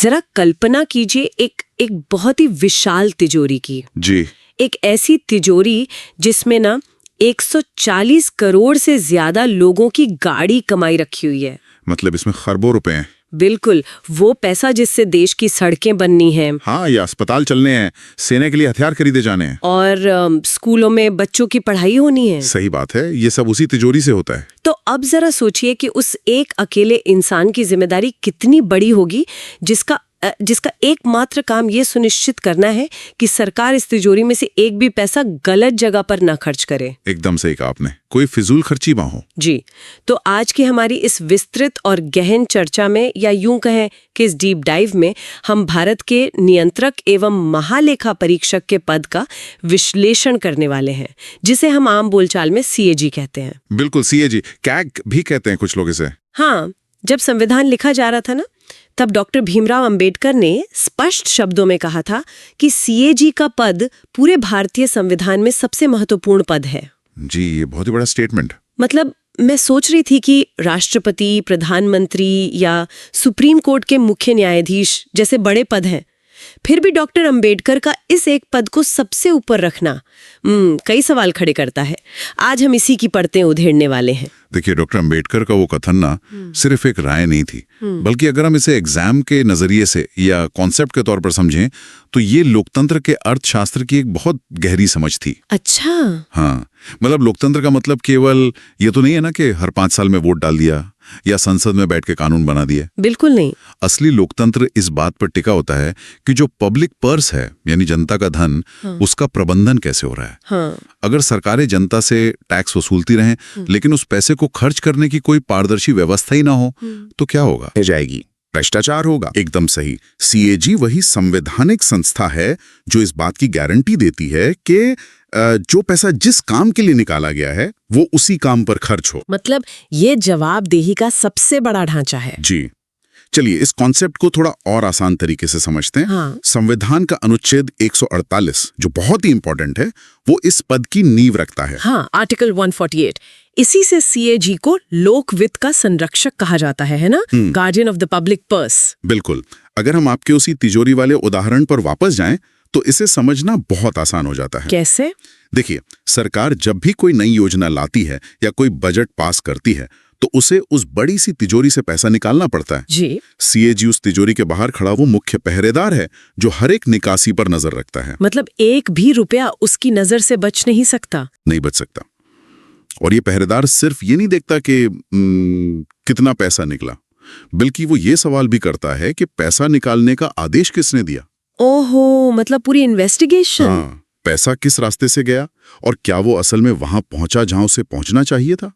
जरा कल्पना कीजिए एक बहुत ही विशाल तिजोरी की। जी। एक ऐसी तिजोरी जिसमें ना 140 करोड़ से ज्यादा लोगों की गाढ़ी कमाई रखी हुई है। मतलब इसमें खरबों रुपए हैं। बिल्कुल, वो पैसा जिससे देश की सड़कें बननी हैं। हाँ, या अस्पताल चलने हैं, सेना के लिए हथियार खरीदे जाने हैं, और स्कूलों में बच्चों की पढ़ाई होनी है। सही बात है, ये सब उसी तिजोरी से होता है। तो अब जरा सोचिए कि उस एक अकेले इंसान की जिम्मेदारी कितनी बड़ी होगी, जिसका एकमात्र काम ये सुनिश्चित करना है कि सरकार इस तिजोरी में से एक भी पैसा गलत जगह पर ना खर्च करे। एकदम सही कहा आपने, कोई फिजूल खर्ची ना हो। जी, तो आज की हमारी इस विस्तृत और गहन चर्चा में, या यूं कहें कि इस डीप डाइव में, हम भारत के नियंत्रक एवं महालेखा परीक्षक के पद का विश्लेषण करने वाले हैं, जिसे हम आम बोलचाल में सीएजी कहते हैं। बिल्कुल, सीएजी, कैग भी कहते हैं कुछ लोग इसे। हाँ, जब संविधान लिखा जा रहा था ना, तब डॉक्टर भीमराव अंबेडकर ने स्पष्ट शब्दों में कहा था कि सीएजी का पद पूरे भारतीय संविधान में सबसे महत्वपूर्ण पद है। जी, ये बहुत ही बड़ा स्टेटमेंट। मतलब मैं सोच रही थी कि राष्ट्रपति, प्रधानमंत्री या सुप्रीम कोर्ट के मुख्य न्यायाधीश जैसे बड़े पद हैं, फिर भी डॉक्टर अंबेडकर का इस एक पद को सबसे ऊपर रखना कई सवाल खड़े करता है। आज हम इसी की परतें उधेड़ने वाले हैं। देखिए, डॉक्टर अंबेडकर का वो कथन ना सिर्फ एक राय नहीं थी, बल्कि अगर हम इसे एग्जाम के नजरिए से या कॉन्सेप्ट के तौर पर समझें तो ये लोकतंत्र के अर्थशास्त्र की एक बहुत गहरी समझ थी। अच्छा। हाँ, मतलब लोकतंत्र का मतलब केवल ये तो नहीं है ना कि हर 5 साल में वोट डाल दिया या संसद में बैठ के कानून बना दिए। बिल्कुल नहीं। असली लोकतंत्र इस बात पर टिका होता है कि जो पब्लिक पर्स है, यानी जनता का धन, उसका प्रबंधन कैसे हो रहा है। हाँ। अगर सरकारें जनता से टैक्स वसूलती रहें लेकिन उस पैसे को खर्च करने की कोई पारदर्शी व्यवस्था ही ना हो तो क्या होगा? जाएगी, भ्रष्टाचार होगा। एकदम सही। सीएजी वही संवैधानिक संस्था है जो इस बात की गारंटी देती है कि जो पैसा जिस काम के लिए निकाला गया है वो उसी काम पर खर्च हो। मतलब ये जवाबदेही का सबसे बड़ा ढांचा है। जी, चलिए इस कॉन्सेप्ट को थोड़ा और आसान तरीके से समझते हैं। हाँ। संविधान का अनुच्छेद 148 जो बहुत ही इंपॉर्टेंट है, वो इस पद की नींव रखता है। हाँ, आर्टिकल 148। इसी से सीएजी को लोक वित्त का संरक्षक कहा जाता है ना? Guardian of the public purse. बिल्कुल। अगर हम आपके उसी तिजोरी वाले उदाहरण पर वापस जाएं तो इसे समझना बहुत आसान हो जाता है। कैसे? देखिए, सरकार जब भी कोई नई योजना लाती है या कोई बजट पास करती है तो उसे उस बड़ी सी तिजोरी से पैसा निकालना पड़ता है। जी। सीएजी उस तिजोरी के बाहर खड़ा वो मुख्य पहरेदार है जो हर एक निकासी पर नजर रखता है। मतलब एक भी रुपया उसकी नजर से बच नहीं सकता। नहीं बच सकता। और ये पहरेदार सिर्फ ये नहीं देखता कि कितना पैसा निकला, बल्कि वो ये सवाल भी करता है कि पैसा निकालने का आदेश किसने दिया। ओहो, मतलब पूरी इन्वेस्टिगेशन। हाँ, पैसा किस रास्ते से गया और क्या वो असल में वहां पहुंचा जहां उसे पहुंचना चाहिए था।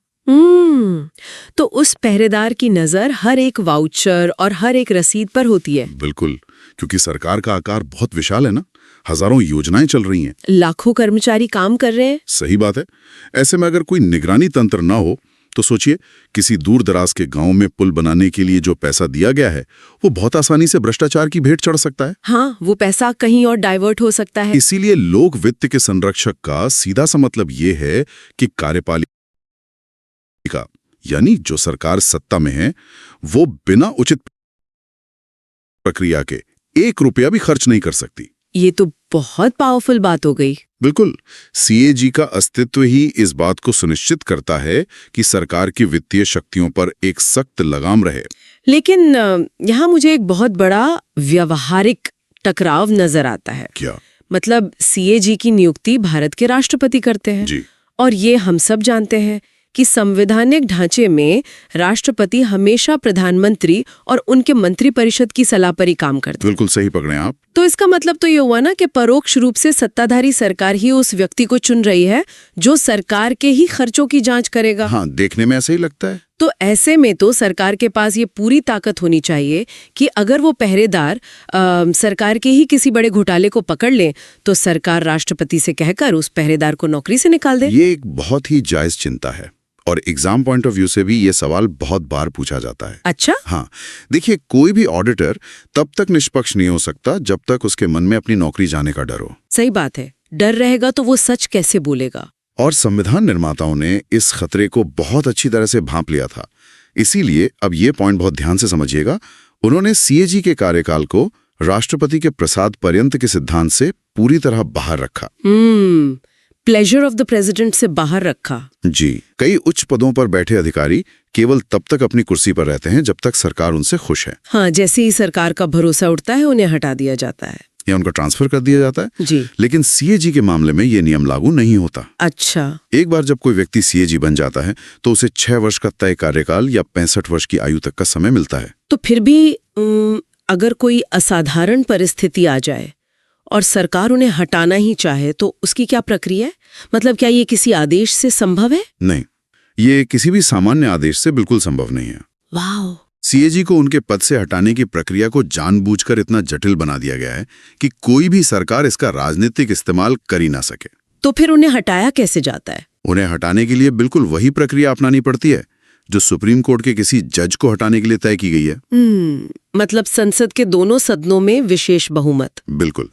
तो उस पहरेदार की नजर हर एक वाउचर और हर एक रसीद पर होती है। बिल्कुल, क्योंकि सरकार का आकार बहुत विशाल है ना, हजारों योजनाएं चल रही हैं, लाखों कर्मचारी काम कर रहे हैं। सही बात है। ऐसे में अगर कोई निगरानी तंत्र ना हो तो सोचिए, किसी दूर दराज के गांव में पुल बनाने के लिए जो पैसा दिया गया है वो बहुत आसानी से भ्रष्टाचार की भेंट चढ़ सकता है। हाँ, वो पैसा कहीं और डाइवर्ट हो सकता है। इसीलिए लोक वित्त के संरक्षक का सीधा सा मतलब ये है कि कार्यपालिका, यानी जो सरकार सत्ता में है, वो बिना उचित प्रक्रिया के 1 रुपया भी खर्च नहीं कर सकती। ये तो बहुत पावरफुल बात हो गई। बिल्कुल। सीएजी का अस्तित्व ही इस बात को सुनिश्चित करता है कि सरकार की वित्तीय शक्तियों पर एक सख्त लगाम रहे। लेकिन यहाँ मुझे एक बहुत बड़ा व्यवहारिक टकराव नजर आता है। क्या? मतलब सीएजी की नियुक्ति भारत के राष्ट्रपति करते हैं। जी। और ये हम सब जानते हैं कि संवैधानिक ढांचे में राष्ट्रपति हमेशा प्रधानमंत्री और उनके मंत्रिपरिषद की सलाह पर ही काम करते हैं। बिल्कुल सही पकड़े आप। तो इसका मतलब तो ये हुआ ना कि परोक्ष रूप से सत्ताधारी सरकार ही उस व्यक्ति को चुन रही है जो सरकार के ही खर्चों की जांच करेगा। हाँ, देखने में ऐसा ही लगता है। तो ऐसे में तो सरकार के पास ये पूरी ताकत होनी चाहिए कि अगर वो पहरेदार सरकार के ही किसी बड़े घोटाले को पकड़ ले तो सरकार राष्ट्रपति से कहकर उस पहरेदार को नौकरी से निकाल दे। ये एक बहुत ही जायज चिंता है और एग्जाम पॉइंट ऑफ व्यू से भी ये सवाल बहुत बार पूछा जाता है। अच्छा? हाँ, देखिए, कोई भी ऑडिटर तब तक निष्पक्ष नहीं हो सकता जब तक उसके मन में अपनी नौकरी जाने का डर हो। सही बात है। डर रहेगा तो वो सच कैसे बोलेगा। और संविधान निर्माताओं ने इस खतरे को बहुत अच्छी तरह से भांप लिया था। इसीलिए अब ये पॉइंट बहुत ध्यान से समझिएगा, उन्होंने सीएजी के कार्यकाल को राष्ट्रपति के प्रसाद पर्यंत के सिद्धांत से पूरी तरह बाहर रखा। प्लेजर ऑफ द प्रेसिडेंट से बाहर रखा। जी, कई उच्च पदों पर बैठे अधिकारी केवल तब तक अपनी कुर्सी पर रहते हैं जब तक सरकार उनसे खुश है। हाँ, जैसे ही सरकार का भरोसा उठता है उन्हें हटा दिया जाता है या उनका ट्रांसफर कर दिया जाता है। जी। लेकिन सीएजी के मामले में ये नियम लागू नहीं होता। अच्छा। एक बार जब कोई व्यक्ति सीएजी बन जाता है तो उसे 6 वर्ष का तय कार्यकाल या 65 वर्ष की आयु तक का समय मिलता है। तो फिर भी अगर कोई असाधारण परिस्थिति आ जाए और सरकार उन्हें हटाना ही चाहे तो उसकी क्या प्रक्रिया है? मतलब क्या ये किसी आदेश से संभव है? नहीं, ये किसी भी सामान्य आदेश से बिल्कुल संभव नहीं है। वाह। सीएजी को उनके पद से हटाने की प्रक्रिया को जानबूझकर इतना जटिल बना दिया गया है कि कोई भी सरकार इसका राजनीतिक इस्तेमाल कर ही ना सके। तो फिर उन्हें हटाया कैसे जाता है? उन्हें हटाने के लिए बिल्कुल वही प्रक्रिया अपनानी पड़ती है जो सुप्रीम कोर्ट के किसी जज को हटाने के लिए तय की गई है। मतलब संसद के दोनों सदनों में विशेष बहुमत। बिल्कुल,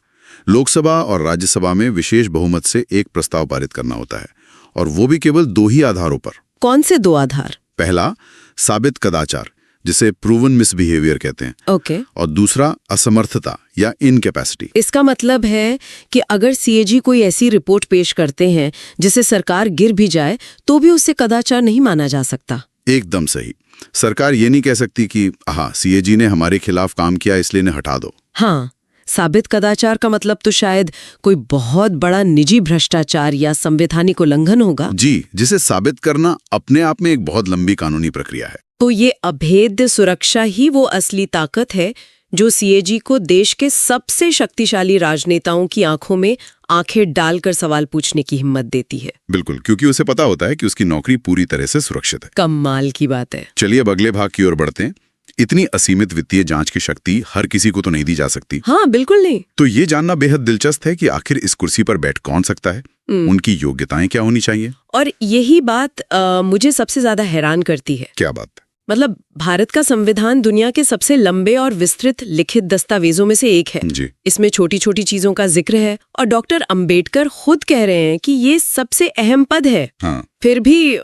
लोकसभा और राज्यसभा में विशेष बहुमत से एक प्रस्ताव पारित करना होता है, और वो भी केवल 2 ही आधारों पर। कौन से 2 आधार? पहला, साबित कदाचार, जिसे प्रूवन मिसबिहेवियर कहते हैं। ओके। और दूसरा, असमर्थता या इनकैपेसिटी। इसका मतलब है कि अगर सीएजी कोई ऐसी रिपोर्ट पेश करते हैं जिसे सरकार गिर भी जाए तो भी उससे कदाचार नहीं माना जा सकता। एकदम सही। सरकार ये नहीं कह सकती कि हाँ, सीएजी ने हमारे खिलाफ काम किया इसलिए इन्हें हटा दो। हाँ, साबित कदाचार का मतलब तो शायद कोई बहुत बड़ा निजी भ्रष्टाचार या संवैधानिक उल्लंघन होगा। जी, जिसे साबित करना अपने आप में एक बहुत लंबी कानूनी प्रक्रिया है। तो ये अभेद्य सुरक्षा ही वो असली ताकत है जो सीएजी को देश के सबसे शक्तिशाली राजनेताओं की आंखों में आंखें डालकर सवाल पूछने की हिम्मत देती है। बिल्कुल, क्योंकि उसे पता होता है कि उसकी नौकरी पूरी तरह से सुरक्षित है। कमाल की बात है। चलिए अब अगले भाग की ओर बढ़ते हैं। इतनी असीमित वित्तीय जांच की शक्ति हर किसी को तो नहीं दी जा सकती। हाँ, बिल्कुल नहीं। तो ये जानना बेहद दिलचस्प है कि आखिर इस कुर्सी पर बैठ कौन सकता है, उनकी योग्यताएं क्या होनी चाहिए। और यही बात मुझे सबसे ज्यादा हैरान करती है। क्या बात? मतलब भारत का संविधान दुनिया के सबसे लंबे और विस्तृत लिखित दस्तावेजों में से एक है। जी। इसमें छोटी छोटी चीजों का जिक्र है और डॉक्टर अंबेडकर खुद कह रहे हैं कि ये सबसे अहम पद है। हाँ। फिर भी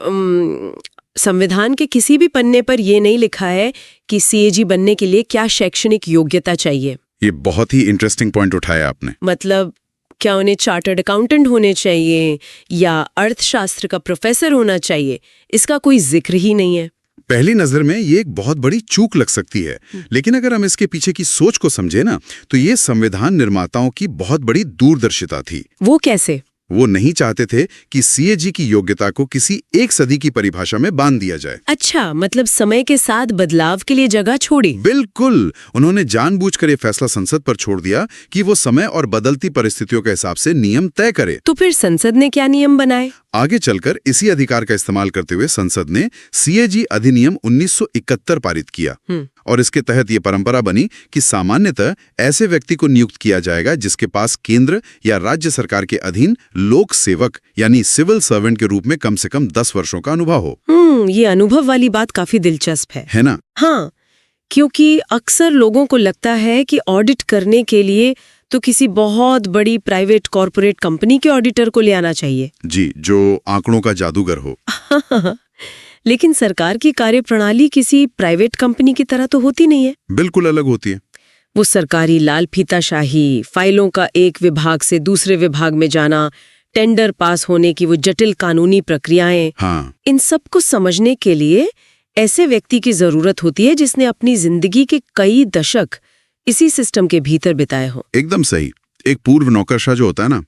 संविधान के किसी भी पन्ने पर यह नहीं लिखा है कि सीएजी बनने के लिए क्या शैक्षणिक योग्यता चाहिए। ये बहुत ही इंटरेस्टिंग पॉइंट उठाया आपने। मतलब क्या उन्हें चार्टर्ड अकाउंटेंट होने चाहिए या अर्थशास्त्र का प्रोफेसर होना चाहिए, इसका कोई जिक्र ही नहीं है। पहली नजर में ये एक बहुत बड़ी चूक लग सकती है, लेकिन अगर हम इसके पीछे की सोच को समझे ना, तो ये संविधान निर्माताओं की बहुत बड़ी दूरदर्शिता थी। वो कैसे? वो नहीं चाहते थे कि सीएजी की योग्यता को किसी एक सदी की परिभाषा में बांध दिया जाए। अच्छा, मतलब समय के साथ बदलाव के लिए जगह छोड़ी। बिल्कुल, उन्होंने जानबूझकर ये फैसला संसद पर छोड़ दिया कि वो समय और बदलती परिस्थितियों के हिसाब से नियम तय करे। तो फिर संसद ने क्या नियम बनाए? आगे चलकर इसी अधिकार का इस्तेमाल करते हुए संसद ने सीएजी अधिनियम 1971 पारित किया, और इसके तहत ये परंपरा बनी कि सामान्यतः ऐसे व्यक्ति को नियुक्त किया जाएगा जिसके पास केंद्र या राज्य सरकार के अधीन लोक सेवक यानी सिविल सर्वेंट के रूप में कम से कम 10 वर्षों का अनुभव हो। ये अनुभव वाली बात काफी दिलचस्प है ना? हाँ, क्योंकि अक्सर लोगों को लगता है कि ऑडिट करने के लिए तो किसी बहुत बड़ी प्राइवेट कॉर्पोरेट कंपनी के ऑडिटर को ले आना चाहिए। जी, जो आंकड़ों का जादूगर हो। लेकिन सरकार की कार्यप्रणाली किसी प्राइवेट कंपनी की तरह तो होती नहीं है। बिल्कुल अलग होती है। वो सरकारी लाल फीताशाही, फाइलों का एक विभाग से दूसरे विभाग में जाना, टेंडर पास होने की वो जटिल कानूनी प्रक्रियाएं, हाँ। इन सब को समझने के लिए ऐसे व्यक्ति की जरूरत होती है जिसने अपनी जिंदगी के कई दशक इसी सिस्टम के भीतर बिताए हो। एकदम सही। एक पूर्व नौकरशाह जो होता है ना,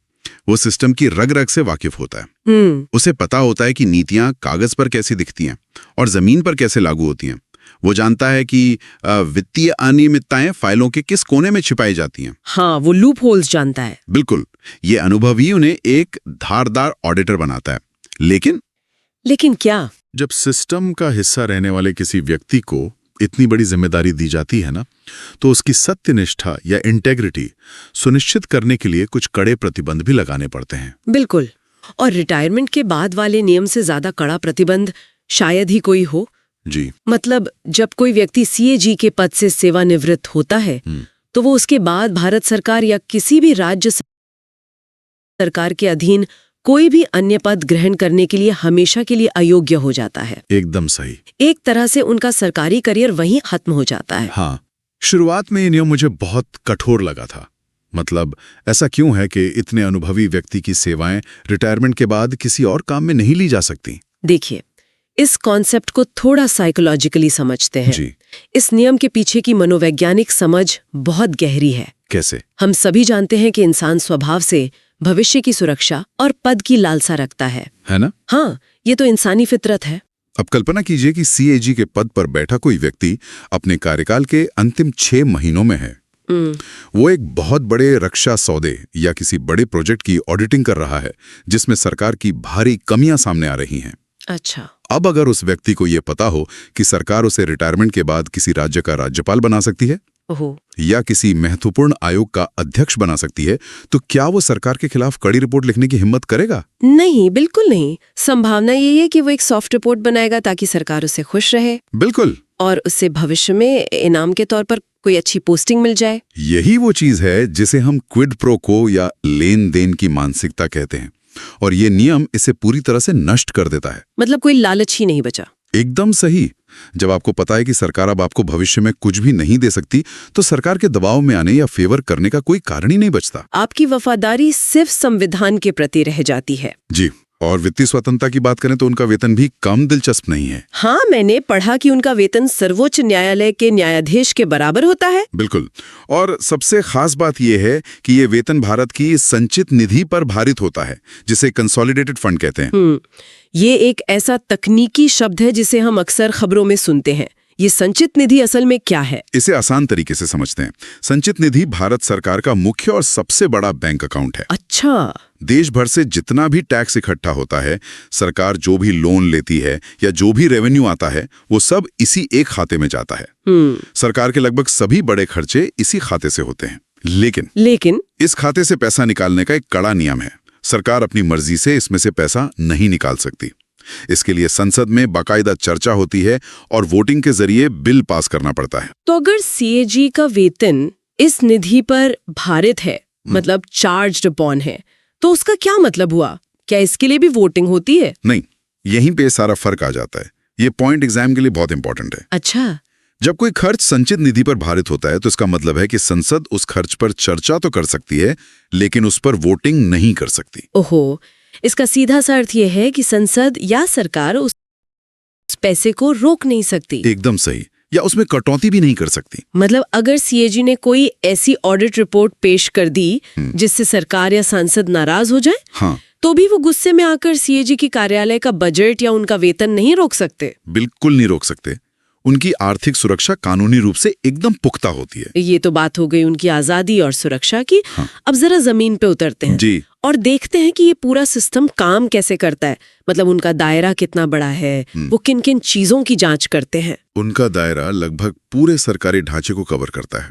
वो सिस्टम की रग रग से वाकिफ होता है। उसे पता होता है कि नीतियां कागज पर कैसी दिखती हैं और जमीन पर कैसे लागू होती हैं। वो जानता है कि वित्तीय अनियमितताएं फाइलों के किस कोने में छिपाई जाती हैं। हाँ, वो लूप होल्स जानता है। बिल्कुल, ये अनुभव ही उन्हें एक धारदार ऑडिटर बनाता है। लेकिन क्या? जब सिस्टम का हिस्सा रहने वाले किसी व्यक्ति को इतनी बड़ी जिम्मेदारी दी जाती है ना, तो उसकी सत्यनिष्ठा या इंटेग्रिटी सुनिश्चित करने के लिए कुछ कड़े प्रतिबंध भी लगाने पड़ते हैं। बिल्कुल, और रिटायरमेंट के बाद वाले नियम से ज्यादा कड़ा प्रतिबंध शायद ही कोई हो। जी। मतलब जब कोई व्यक्ति सीएजी के पद से सेवानिवृत्त होता है तो वो उसके बाद भारत सरकार या किसी भी राज्य सरकार के अधीन कोई भी अन्य पद ग्रहण करने के लिए हमेशा के लिए अयोग्य हो जाता है। एकदम सही। एक तरह से उनका सरकारी करियर वहीं खत्म हो जाता है। हाँ, शुरुआत में ये नियम मुझे बहुत कठोर लगा था। मतलब ऐसा क्यों है कि इतने अनुभवी व्यक्ति की सेवाएं रिटायरमेंट के बाद किसी और काम में नहीं ली जा सकती? देखिए, इस कॉन्सेप्ट को थोड़ा साइकोलॉजिकली समझते हैं। जी। इस नियम के पीछे की मनोवैज्ञानिक समझ बहुत गहरी है। कैसे? हम सभी जानते हैं कि इंसान स्वभाव से भविष्य की सुरक्षा और पद की लालसा रखता है ना? हाँ, ये तो इंसानी फितरत है। अब कल्पना कीजिए कि सीएजी के पद पर बैठा कोई व्यक्ति अपने कार्यकाल के अंतिम 6 महीनों में है। वो एक बहुत बड़े रक्षा सौदे या किसी बड़े प्रोजेक्ट की ऑडिटिंग कर रहा है जिसमें सरकार की भारी कमियां सामने आ रही हैं। अच्छा। अब अगर उस व्यक्ति को ये पता हो कि सरकार उसे रिटायरमेंट के बाद किसी राज्य का राज्यपाल बना सकती है ओहो। या किसी महत्वपूर्ण आयोग का अध्यक्ष बना सकती है, तो क्या वो सरकार के खिलाफ कड़ी रिपोर्ट लिखने की हिम्मत करेगा? नहीं, बिल्कुल नहीं। संभावना यही है कि वो एक सॉफ्ट रिपोर्ट बनाएगा ताकि सरकार उसे खुश रहे। बिल्कुल। और उससे भविष्य में इनाम के तौर पर कोई अच्छी पोस्टिंग मिल जाए। यही वो चीज है जिसे हम क्विड प्रो को या लेन देन की मानसिकता कहते हैं, और ये नियम इसे पूरी तरह से नष्ट कर देता है। मतलब कोई लालच ही नहीं बचा। एकदम सही। जब आपको पता है कि सरकार अब आपको भविष्य में कुछ भी नहीं दे सकती, तो सरकार के दबाव में आने या फेवर करने का कोई कारण ही नहीं बचता। आपकी वफादारी सिर्फ संविधान के प्रति रह जाती है। जी। और वित्तीय स्वतंत्रता की बात करें तो उनका वेतन भी कम दिलचस्प नहीं है। हाँ, मैंने पढ़ा कि उनका वेतन सर्वोच्च न्यायालय के न्यायाधीश के बराबर होता है। बिल्कुल। और सबसे खास बात यह है कि ये वेतन भारत की संचित निधि पर भारित होता है, जिसे कंसोलिडेटेड फंड कहते हैं। ये एक ऐसा तकनीकी शब्द है जिसे हम अक्सर खबरों में सुनते हैं। ये संचित निधि असल में क्या है? इसे आसान तरीके से समझते हैं। संचित निधि भारत सरकार का मुख्य और सबसे बड़ा बैंक अकाउंट है। अच्छा। देश भर से जितना भी टैक्स इकट्ठा होता है, सरकार जो भी लोन लेती है या जो भी रेवेन्यू आता है, वो सब इसी एक खाते में जाता है। सरकार के लगभग सभी बड़े खर्चे इसी खाते से होते हैं। लेकिन इस खाते से पैसा निकालने का एक कड़ा नियम है। सरकार अपनी मर्जी से इसमें से पैसा नहीं निकाल सकती। इसके लिए संसद में बाकायदा चर्चा होती है और वोटिंग के जरिए बिल पास करना पड़ता है। तो अगर सीएजी का वेतन इस निधि पर भारित है, मतलब चार्ज्ड अपॉन है, तो उसका क्या मतलब हुआ? क्या इसके लिए भी वोटिंग होती है? नहीं, यहीं पे सारा फर्क आ जाता है। ये पॉइंट एग्जाम के लिए बहुत इंपॉर्टेंट है। अच्छा। जब कोई खर्च संचित निधि पर भारित होता है तो इसका मतलब है कि संसद उस खर्च पर चर्चा तो कर सकती है, लेकिन उस पर वोटिंग नहीं कर सकती। ओहो, इसका सीधा सा अर्थ यह है कि संसद या सरकार उस पैसे को रोक नहीं सकती। एकदम सही। या उसमें कटौती भी नहीं कर सकती। मतलब अगर सीएजी ने कोई ऐसी ऑडिट रिपोर्ट पेश कर दी जिससे सरकार या सांसद नाराज हो जाए, हाँ, तो भी वो गुस्से में आकर सीएजी की कार्यालय का बजट या उनका वेतन नहीं रोक सकते। बिल्कुल नहीं रोक सकते। उनकी आर्थिक सुरक्षा कानूनी रूप से एकदम पुख्ता होती है। ये तो बात हो गई उनकी आजादी और सुरक्षा की। हाँ। अब जरा जमीन पे उतरते हैं जी। और देखते हैं कि ये पूरा सिस्टम काम कैसे करता है। मतलब उनका दायरा कितना बड़ा है, वो किन किन चीजों की जांच करते हैं। उनका दायरा लगभग पूरे सरकारी ढांचे को कवर करता है।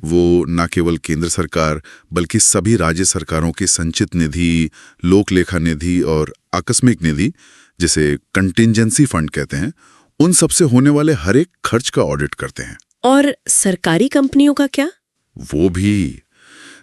वो न केवल केंद्र सरकार बल्कि सभी राज्य सरकारों की संचित निधि, लोक लेखा निधि और आकस्मिक निधि, जिसे कंटिंजेंसी फंड कहते हैं, उन सबसे होने वाले हर एक खर्च का ऑडिट करते हैं। और सरकारी कंपनियों का क्या? वो भी।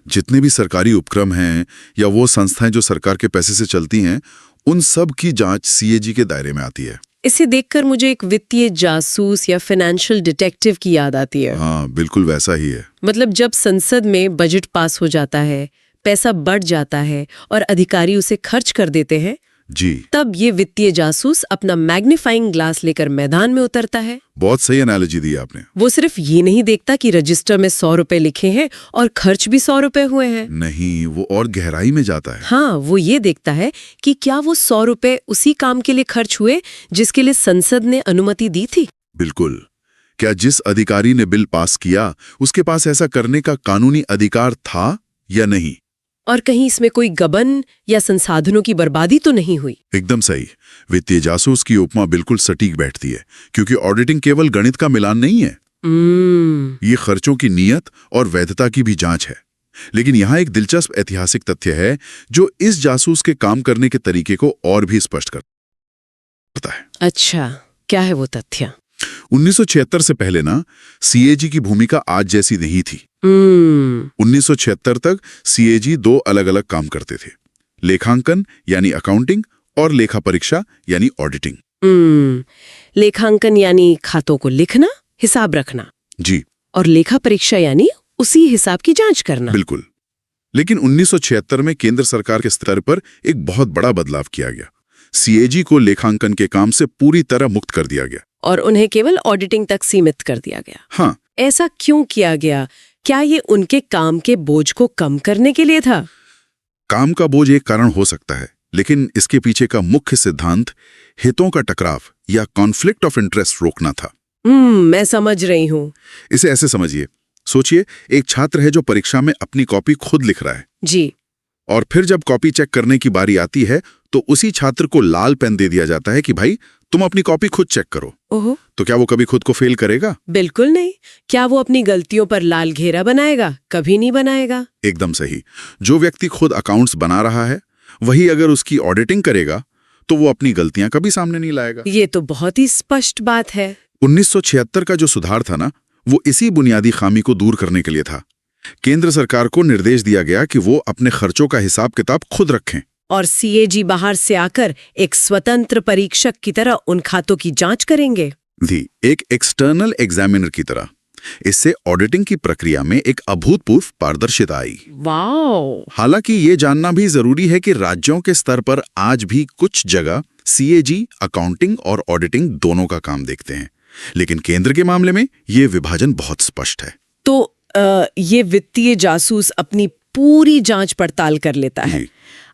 जितने भी सरकारी उपक्रम हैं या वो संस्थाएं जो सरकार के पैसे से चलती हैं, उन सब की जांच सीएजी के दायरे में आती है। इसे देखकर मुझे एक वित्तीय जासूस या फाइनेंशियल डिटेक्टिव की याद आती है। हाँ, बिल्कुल वैसा ही है। मतलब जब संसद में बजट पास हो जाता है, पैसा बढ़ जाता है और अधिकारी उसे खर्च कर देते हैं, जी, तब ये वित्तीय जासूस अपना मैग्नीफाइंग ग्लास लेकर मैदान में उतरता है। बहुत सही एनालॉजी दी आपने। वो सिर्फ ये नहीं देखता कि रजिस्टर में 100 रुपए लिखे हैं और खर्च भी 100 रुपए हुए हैं। नहीं, वो और गहराई में जाता है। हाँ, वो ये देखता है कि क्या वो 100 रुपए उसी काम के लिए खर्च हुए जिसके लिए संसद ने अनुमति दी थी। बिल्कुल। क्या जिस अधिकारी ने बिल पास किया उसके पास ऐसा करने का कानूनी अधिकार था या नहीं? और कहीं इसमें कोई गबन या संसाधनों की बर्बादी तो नहीं हुई। एकदम सही। वित्तीय जासूस की उपमा बिल्कुल सटीक बैठती है, क्योंकि ऑडिटिंग केवल गणित का मिलान नहीं है। ये खर्चों की नीयत और वैधता की भी जांच है। लेकिन यहाँ एक दिलचस्प ऐतिहासिक तथ्य है जो इस जासूस के काम करने के तरीके को और भी स्पष्ट करता है। अच्छा, क्या है वो तथ्य? 1976 से पहले ना सीएजी की भूमिका आज जैसी नहीं थी। 1976 तक सीएजी 2 अलग-अलग काम करते थे, लेखांकन यानी अकाउंटिंग और लेखा परीक्षा यानी ऑडिटिंग। लेखांकन यानी खातों को लिखना, हिसाब रखना। जी। और लेखा परीक्षा यानी उसी हिसाब की जांच करना। बिल्कुल। लेकिन 1976 में केंद्र सरकार के स्तर पर एक बहुत बड़ा बदलाव किया गया। सीएजी को लेखांकन के काम से पूरी तरह मुक्त कर दिया गया और उन्हें केवल ऑडिटिंग तक सीमित कर दिया गया। हाँ, ऐसा क्यों किया गया? क्या ये उनके काम के बोझ को कम करने के लिए था? काम का बोझ एक कारण हो सकता है, लेकिन इसके पीछे का मुख्य सिद्धांत हितों का टकराव या कॉन्फ्लिक्ट ऑफ इंटरेस्ट रोकना था। मैं समझ रही हूँ। इसे ऐसे समझिए, सोचिए एक छात्र है जो परीक्षा में अपनी कॉपी खुद लिख रहा है जी। और फिर जब कॉपी चेक करने की बारी आती है तो उसी छात्र को लाल पेन दे दिया जाता है कि भाई तुम अपनी कॉपी खुद चेक करो। ओहो। तो क्या वो कभी खुद को फेल करेगा? बिल्कुल नहीं। क्या वो अपनी गलतियों पर लाल घेरा बनाएगा? कभी नहीं बनाएगा। एकदम सही। जो व्यक्ति खुद अकाउंट्स बना रहा है वही अगर उसकी ऑडिटिंग करेगा तो वो अपनी गलतियां कभी सामने नहीं लाएगा। ये तो बहुत ही स्पष्ट बात है। 1976 का जो सुधार था ना, वो इसी बुनियादी खामी को दूर करने के लिए था। केंद्र सरकार को निर्देश दिया गया कि वो अपने खर्चों का हिसाब किताब खुद रखें और सीएजी बाहर से आकर एक स्वतंत्र परीक्षक की तरह उन खातों की जांच करेंगे। एक एक्सटर्नल एग्जामिनर की तरह। इससे ऑडिटिंग की प्रक्रिया में एक अभूतपूर्व पारदर्शिता आई। वाओ। हालांकि ये जानना भी जरूरी है कि राज्यों के स्तर पर आज भी कुछ जगह सीएजी अकाउंटिंग और ऑडिटिंग दोनों का काम देखते हैं, लेकिन केंद्र के मामले में ये विभाजन बहुत स्पष्ट है। तो ये वित्तीय जासूस अपनी पूरी जांच पड़ताल कर लेता है।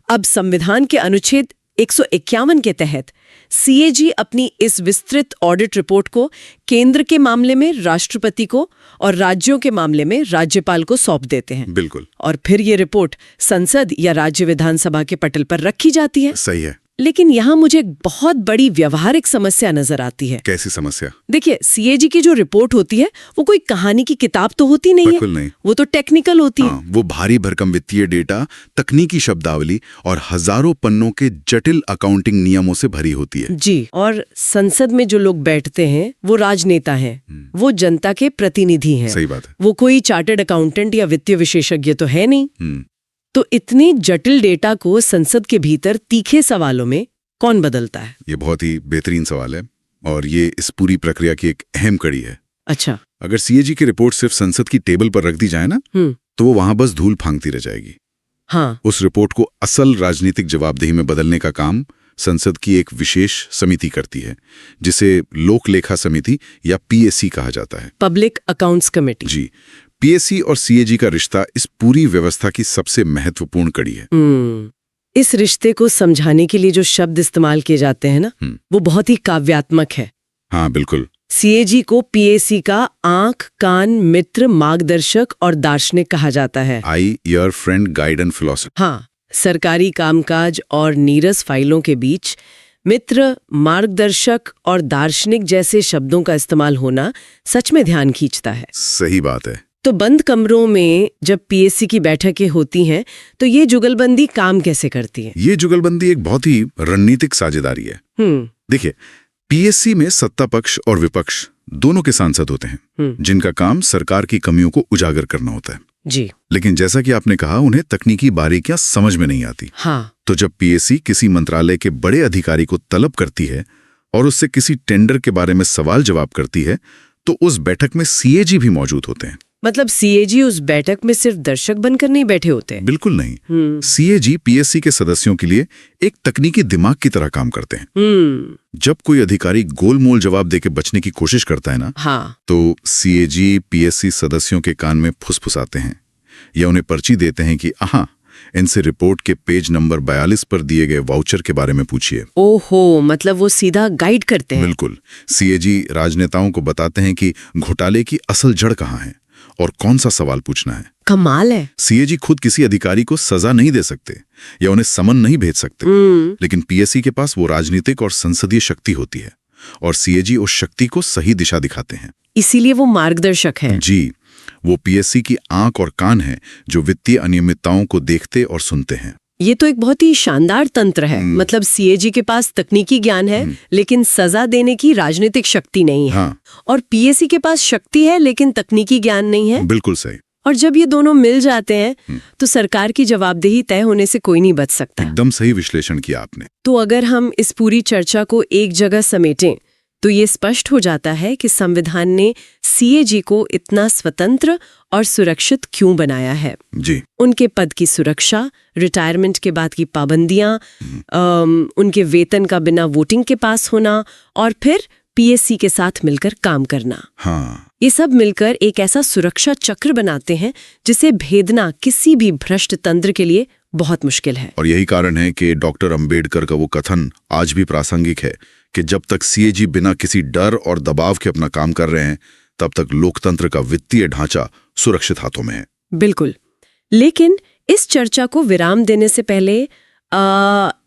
अब संविधान के अनुच्छेद 151 के तहत सीएजी अपनी इस विस्तृत ऑडिट रिपोर्ट को केंद्र के मामले में राष्ट्रपति को और राज्यों के मामले में राज्यपाल को सौंप देते हैं। बिल्कुल। और फिर ये रिपोर्ट संसद या राज्य विधानसभा के पटल पर रखी जाती है। सही है। लेकिन यहाँ मुझे एक बहुत बड़ी व्यवहारिक समस्या नजर आती है। कैसी समस्या? देखिए, सीएजी की जो रिपोर्ट होती है वो कोई कहानी की किताब तो होती नहीं बिल्कुल है। नहीं। वो तो टेक्निकल होती है। वो भारी भरकम वित्तीय डेटा, तकनीकी शब्दावली और हजारों पन्नों के जटिल अकाउंटिंग नियमों से भरी होती है। जी। और संसद में जो लोग बैठते हैं वो राजनेता हैं, वो जनता के प्रतिनिधि हैं। सही बात है। वो कोई चार्टर्ड अकाउंटेंट या वित्तीय विशेषज्ञ तो है नहीं। तो इतनी जटिल डेटा को संसद के भीतर तीखे सवालों में कौन बदलता है? ये बहुत ही बेहतरीन सवाल है और ये इस पूरी प्रक्रिया की एक अहम कड़ी है। अच्छा। अगर सीएजी की रिपोर्ट सिर्फ संसद की टेबल पर रख दी जाए ना, तो वो वहां बस धूल फांकती रह जाएगी। हाँ। उस रिपोर्ट को असल राजनीतिक जवाबदेही में बदलने का काम संसद की एक विशेष समिति करती है, जिसे लोक लेखा समिति या पीएसी कहा जाता है। Public accounts committee. जी। पीएसी और सीएजी का रिश्ता इस पूरी व्यवस्था की सबसे महत्वपूर्ण कड़ी है। इस रिश्ते को समझाने के लिए जो शब्द इस्तेमाल किए जाते हैं ना, वो बहुत ही काव्यात्मक है। हाँ बिल्कुल। सीएजी को पीएसी का आंख, कान, मित्र, मार्गदर्शक और दार्शनिक कहा जाता है। Eye ear, friend, guide and philosopher. हाँ, सरकारी कामकाज और नीरस फाइलों के बीच मित्र, मार्गदर्शक और दार्शनिक जैसे शब्दों का इस्तेमाल होना सच में ध्यान खींचता है। सही बात है। तो बंद कमरों में जब पीएसी की बैठकें होती हैं तो ये जुगलबंदी काम कैसे करती है? ये जुगलबंदी एक बहुत ही रणनीतिक साझेदारी है। देखिए, पीएससी में सत्ता पक्ष और विपक्ष दोनों के सांसद होते हैं, जिनका काम सरकार की कमियों को उजागर करना होता है। जी। लेकिन जैसा कि आपने कहा, उन्हें तकनीकी बारीकियां समझ में नहीं आती। हाँ। तो जब पीएससी किसी मंत्रालय के बड़े अधिकारी को तलब करती है और उससे किसी टेंडर के बारे में सवाल जवाब करती है, तो उस बैठक में सीएजी भी मौजूद होते हैं। मतलब सीएजी उस बैठक में सिर्फ दर्शक बनकर नहीं बैठे होते? बिल्कुल नहीं। सीएजी पीएससी के सदस्यों के लिए एक तकनीकी दिमाग की तरह काम करते हैं। जब कोई अधिकारी गोलमोल जवाब देके बचने की कोशिश करता है ना, हाँ, तो सीएजी पीएससी सदस्यों के कान में फुसफुसाते हैं या उन्हें पर्ची देते हैं कि इनसे रिपोर्ट के पेज नंबर 42 पर दिए गए वाउचर के बारे में पूछिए। ओहो, मतलब वो सीधा गाइड करते हैं। बिल्कुल। सीएजी राजनेताओं को बताते हैं कि घोटाले की असल जड़ कहाँ है और कौन सा सवाल पूछना है। कमाल है। सीएजी खुद किसी अधिकारी को सजा नहीं दे सकते या उन्हें समन नहीं भेज सकते, लेकिन पीएससी के पास वो राजनीतिक और संसदीय शक्ति होती है और सीएजी उस शक्ति को सही दिशा दिखाते हैं। इसीलिए वो मार्गदर्शक है। जी, वो पीएससी की आंख और कान है जो वित्तीय अनियमितताओं को देखते और सुनते हैं। ये तो एक बहुत ही शानदार तंत्र है। मतलब सीएजी के पास तकनीकी ज्ञान है लेकिन सजा देने की राजनीतिक शक्ति नहीं है। हाँ। और पीएससी के पास शक्ति है लेकिन तकनीकी ज्ञान नहीं है। बिल्कुल सही। और जब ये दोनों मिल जाते हैं तो सरकार की जवाबदेही तय होने से कोई नहीं बच सकता। एकदम सही विश्लेषण किया आपने। तो अगर हम इस पूरी चर्चा को एक जगह समेटें तो ये स्पष्ट हो जाता है कि संविधान ने सीएजी को इतना स्वतंत्र और सुरक्षित क्यों बनाया है। जी। उनके पद की सुरक्षा, रिटायरमेंट के बाद की पाबंदियां, उनके वेतन का बिना वोटिंग के पास होना और फिर पीएससी के साथ मिलकर काम करना। हाँ। ये सब मिलकर एक ऐसा सुरक्षा चक्र बनाते हैं जिसे भेदना किसी भी भ्रष्ट तंत्र के लिए बहुत मुश्किल है। और यही कारण है कि डॉक्टर अंबेडकर का वो कथन आज भी प्रासंगिक है कि जब तक सीएजी बिना किसी डर और दबाव के अपना काम कर रहे हैं, तब तक लोकतंत्र का वित्तीय ढांचा सुरक्षित हाथों में है। बिल्कुल। लेकिन इस चर्चा को विराम देने से पहले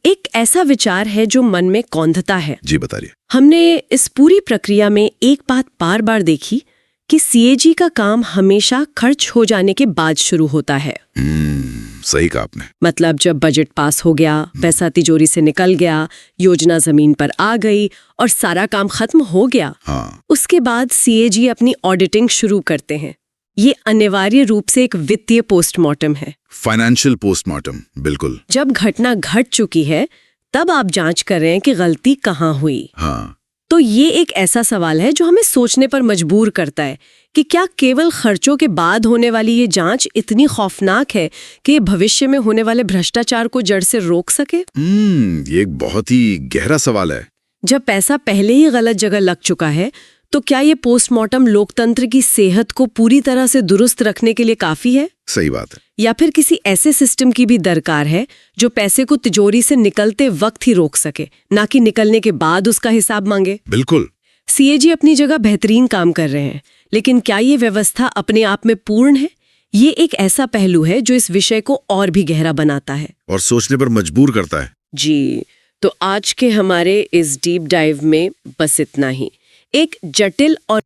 एक ऐसा विचार है जो मन में कौंधता है। जी बताइए। हमने इस पूरी प्रक्रिया में एक बात बार बार देखी कि सीएजी का काम हमेशा खर्च हो जाने के बाद शुरू होता है। सही कहा आपने। मतलब जब बजट पास हो गया, पैसा तिजोरी से निकल गया, योजना जमीन पर आ गई और सारा काम खत्म हो गया, हाँ। उसके बाद सीएजी अपनी ऑडिटिंग शुरू करते हैं। ये अनिवार्य रूप से एक वित्तीय पोस्टमार्टम है। फाइनेंशियल पोस्टमार्टम, बिल्कुल। जब घटना घट चुकी है तब आप जांच कर रहे हैं कि गलती कहाँ हुई। हाँ। तो ये एक ऐसा सवाल है जो हमें सोचने पर मजबूर करता है कि क्या केवल खर्चों के बाद होने वाली ये जांच इतनी खौफनाक है कि भविष्य में होने वाले भ्रष्टाचार को जड़ से रोक सके? ये एक बहुत ही गहरा सवाल है। जब पैसा पहले ही गलत जगह लग चुका है तो क्या ये पोस्टमार्टम लोकतंत्र की सेहत को पूरी तरह से दुरुस्त रखने के लिए काफी है? सही बात है। या फिर किसी ऐसे सिस्टम की भी दरकार है जो पैसे को तिजोरी से निकलते वक्त ही रोक सके, ना कि निकलने के बाद उसका हिसाब मांगे? बिल्कुल। सीएजी अपनी जगह बेहतरीन काम कर रहे हैं, लेकिन क्या ये व्यवस्था अपने आप में पूर्ण है? ये एक ऐसा पहलू है जो इस विषय को और भी गहरा बनाता है और सोचने पर मजबूर करता है। जी। तो आज के हमारे इस डीप डाइव में बस इतना ही। एक जटिल और